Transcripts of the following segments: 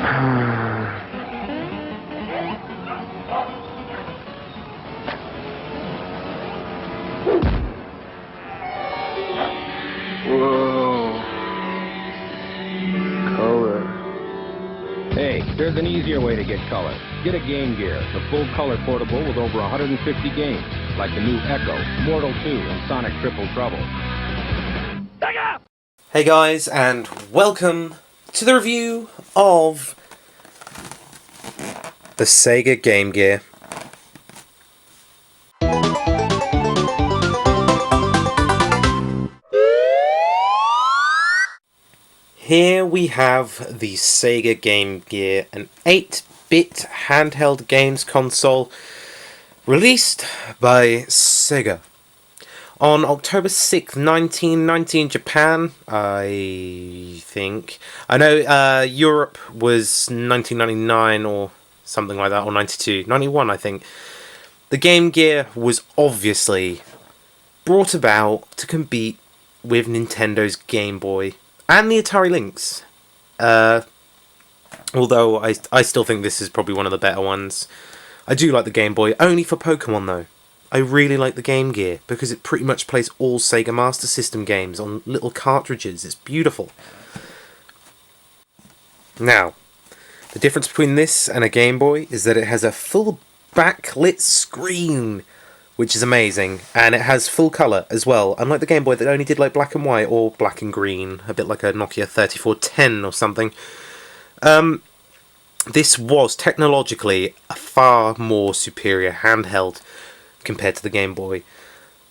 Whoa. Color. Hey, there's an easier way to get color. Get a Game Gear, the full color portable with over 150 games, like the new Echo, Mortal 2, and Sonic Triple Trouble. Hey guys, and welcome to the review of the Sega Game Gear. Here we have the Sega Game Gear, an 8-bit handheld games console released by Sega on October 6th, 1990 in Japan, I think. I know Europe was 1999 or something like that, or 92. 91, I think. The Game Gear was obviously brought about to compete with Nintendo's Game Boy and the Atari Lynx. Although I still think this is probably one of the better ones. I do like the Game Boy, only for Pokemon though. I really like the Game Gear because it pretty much plays all Sega Master System games on little cartridges. It's beautiful. Now, the difference between this and a Game Boy is that it has a full backlit screen, which is amazing, and it has full colour as well, unlike the Game Boy that only did like black and white or black and green, a bit like a Nokia 3410 or something. This was technologically a far more superior handheld compared to the Game Boy.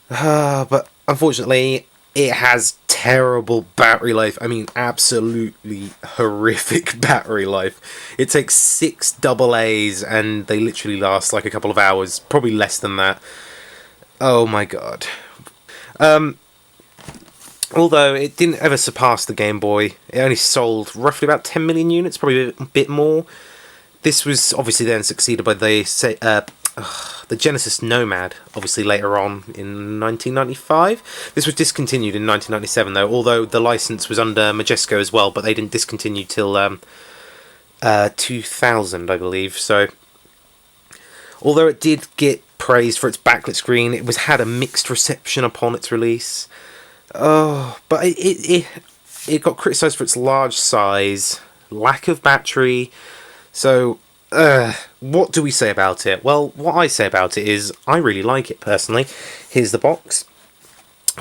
But unfortunately, it has terrible battery life. I mean, absolutely horrific battery life. It takes 6 AA's and they literally last like a couple of hours, probably less than that. Oh my god. Although it didn't ever surpass the Game Boy, it only sold roughly about 10 million units, probably a bit more. This was obviously then succeeded by the Genesis Nomad, obviously later on in 1995. This was discontinued in 1997 though, although the license was under Majesco as well, but they didn't discontinue till 2000, I believe. So, although it did get praised for its backlit screen, it had a mixed reception upon its release. But it got criticised for its large size, lack of battery. So, what do we say about it? Well, what I say about it is, I really like it, personally. Here's the box.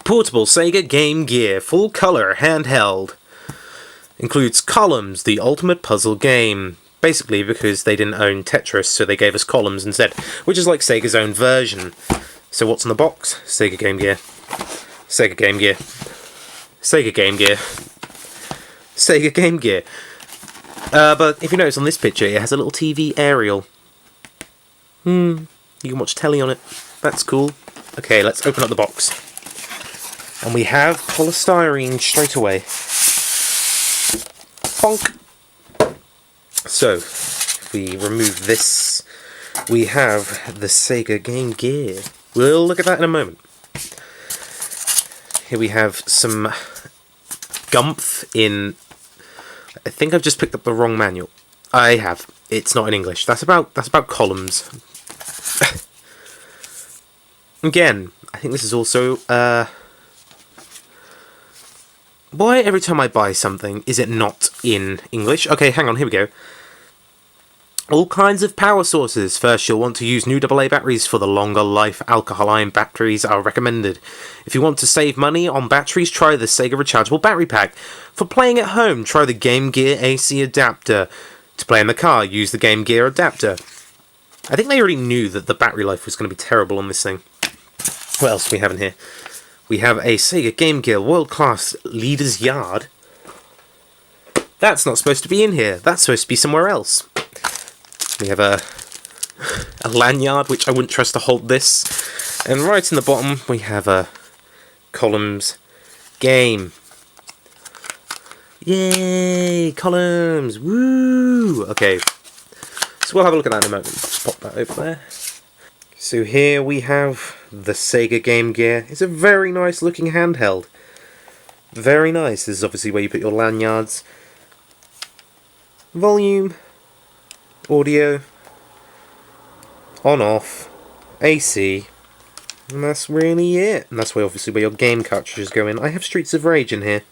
Portable Sega Game Gear, full colour, handheld. Includes Columns, the ultimate puzzle game. Basically because they didn't own Tetris, so they gave us Columns instead, which is like Sega's own version. So what's in the box? Sega Game Gear. Sega Game Gear. Sega Game Gear. Sega Game Gear. But if you notice on this picture, it has a little TV aerial. You can watch telly on it. That's cool. Okay, let's open up the box. And we have polystyrene straight away. Bonk! So, if we remove this, we have the Sega Game Gear. We'll look at that in a moment. Here we have some gumph in... I think I've just picked up the wrong manual. I have. It's not in English. That's about Columns. Again, I think this is also... Why every time I buy something is it not in English? Okay, hang on, here we go. All kinds of power sources. First, you'll want to use new AA batteries for the longer life. Alkaline batteries are recommended. If you want to save money on batteries, try the Sega Rechargeable Battery Pack. For playing at home, try the Game Gear AC adapter. To play in the car, use the Game Gear adapter. I think they already knew that the battery life was going to be terrible on this thing. What else do we have in here? We have a Sega Game Gear World Class Leader's Yard. That's not supposed to be in here. That's supposed to be somewhere else. We have a lanyard, which I wouldn't trust to hold this. And right in the bottom, we have a Columns game. Yay! Columns! Woo! Okay, so we'll have a look at that in a moment. Just pop that over there. So here we have the Sega Game Gear. It's a very nice looking handheld. Very nice. This is obviously where you put your lanyards. volume, audio, on off, AC, and that's really it. And that's where obviously where your game cartridges go in. I have Streets of Rage in here.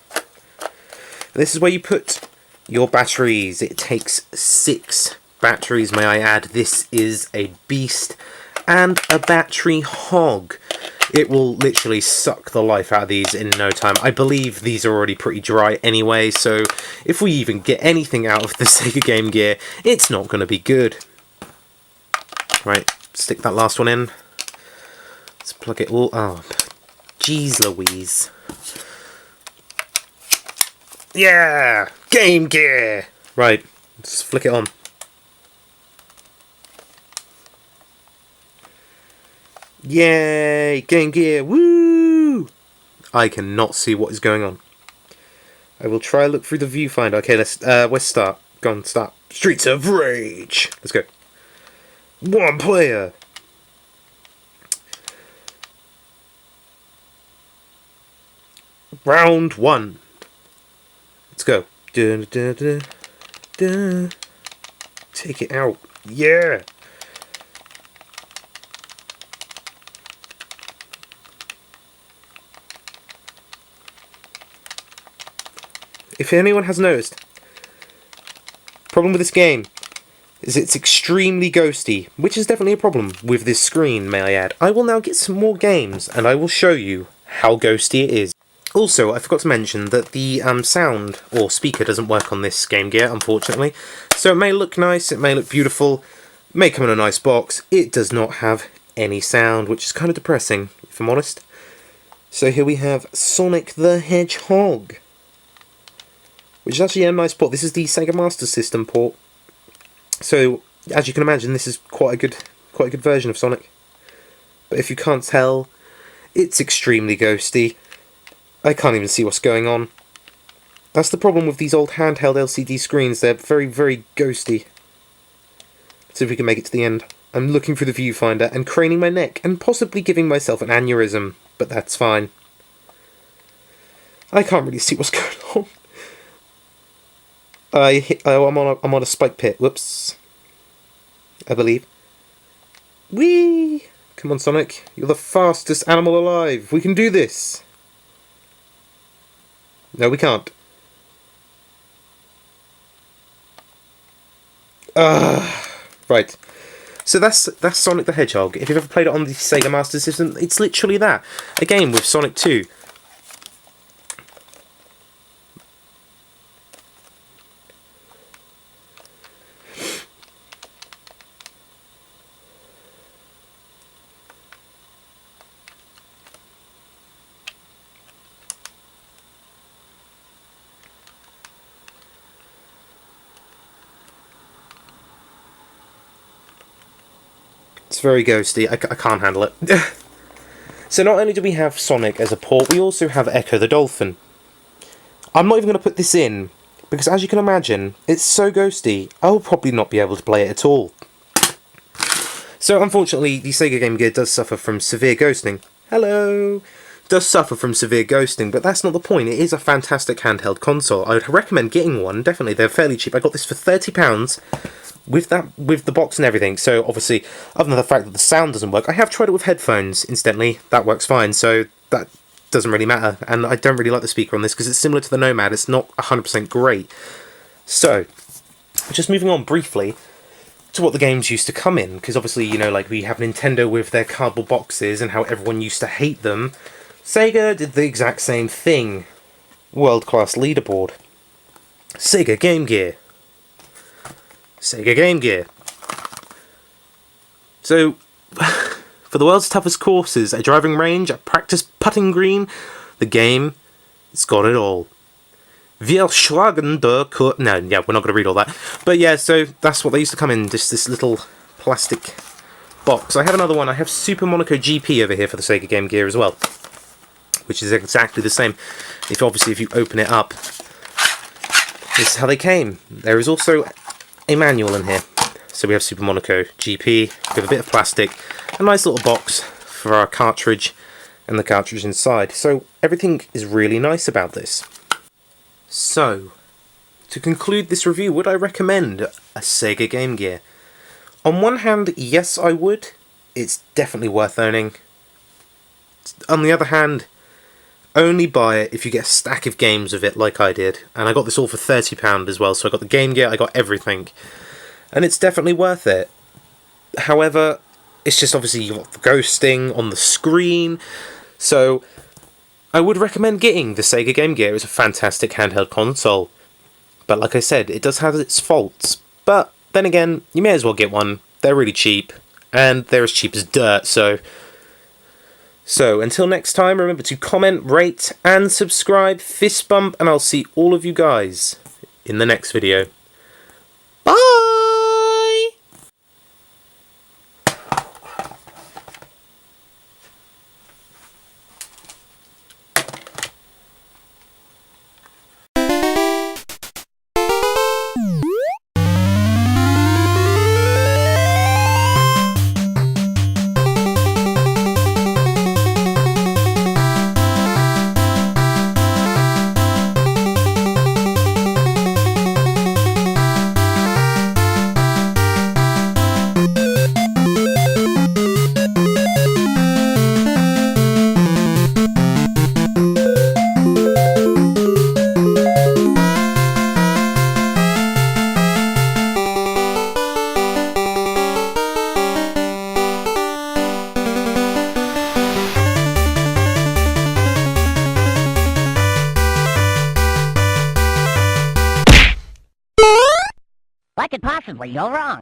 This is where you put your batteries. It takes 6 batteries, may I add. This is a beast and a battery hog. It will literally suck the life out of these in no time. I believe these are already pretty dry anyway, so if we even get anything out of the Sega Game Gear, it's not going to be good. Right, stick that last one in. Let's plug it all up. Jeez Louise. Yeah! Game Gear! Right, let's flick it on. Yay! Game Gear! Woo! I cannot see what is going on. I will try look through the viewfinder. Okay, let's start. Go on, start. Streets of Rage! Let's go. 1 player! Round 1. Let's go. Dun, dun, dun, dun. Take it out. Yeah! If anyone has noticed, problem with this game is it's extremely ghosty, which is definitely a problem with this screen, may I add. I will now get some more games, and I will show you how ghosty it is. Also, I forgot to mention that the sound or speaker doesn't work on this Game Gear, unfortunately. So it may look nice, it may look beautiful, it may come in a nice box. It does not have any sound, which is kind of depressing, if I'm honest. So here we have Sonic the Hedgehog, which is actually a nice port. This is the Sega Master System port. So, as you can imagine, this is quite a good version of Sonic. But if you can't tell, it's extremely ghosty. I can't even see what's going on. That's the problem with these old handheld LCD screens. They're very, very ghosty. Let's see if we can make it to the end. I'm looking through the viewfinder and craning my neck and possibly giving myself an aneurysm, but that's fine. I can't really see what's going on. I'm on a spike pit. Whoops. I believe. Whee! Come on, Sonic. You're the fastest animal alive. We can do this. No, we can't. Right. So that's Sonic the Hedgehog. If you've ever played it on the Sega Master System, it's literally that. A game with Sonic 2. It's very ghosty. I can't handle it. So not only do we have Sonic as a port, we also have Echo the Dolphin. I'm not even going to put this in, because as you can imagine, it's so ghosty, I will probably not be able to play it at all. So unfortunately, the Sega Game Gear does suffer from severe ghosting. Hello! Does suffer from severe ghosting, but that's not the point. It is a fantastic handheld console. I would recommend getting one, definitely. They're fairly cheap. I got this for £30 with the box and everything. So obviously, other than the fact that the sound doesn't work, I have tried it with headphones, incidentally. That works fine, so that doesn't really matter. And I don't really like the speaker on this because it's similar to the Nomad. It's not 100% great. So, just moving on briefly to what the games used to come in, because obviously, you know, like we have Nintendo with their cardboard boxes and how everyone used to hate them. Sega did the exact same thing. World-class leaderboard. Sega Game Gear. Sega Game Gear. So, for the world's toughest courses, a driving range, a practice putting green, the game, it's got it all. Wir schlagen der Kur... No, yeah, we're not going to read all that. But yeah, so that's what they used to come in, just this little plastic box. I have another one. I have Super Monaco GP over here for the Sega Game Gear as well, which is exactly the same. If you open it up, this is how they came. There is also a manual in here. So we have Super Monaco GP with a bit of plastic, a nice little box for our cartridge, and the cartridge inside. So everything is really nice about this. So, to conclude this review, would I recommend a Sega Game Gear? On one hand, yes I would. It's definitely worth owning. On the other hand, only buy it if you get a stack of games of it like I did. And I got this all for £30 as well, so I got the Game Gear, I got everything. And it's definitely worth it. However, it's just obviously you've got the ghosting on the screen. So, I would recommend getting the Sega Game Gear. It's a fantastic handheld console. But like I said, it does have its faults. But then again, you may as well get one. They're really cheap. And they're as cheap as dirt, so until next time, remember to comment, rate, and subscribe. Fist bump, and I'll see all of you guys in the next video. Bye! What could possibly go wrong?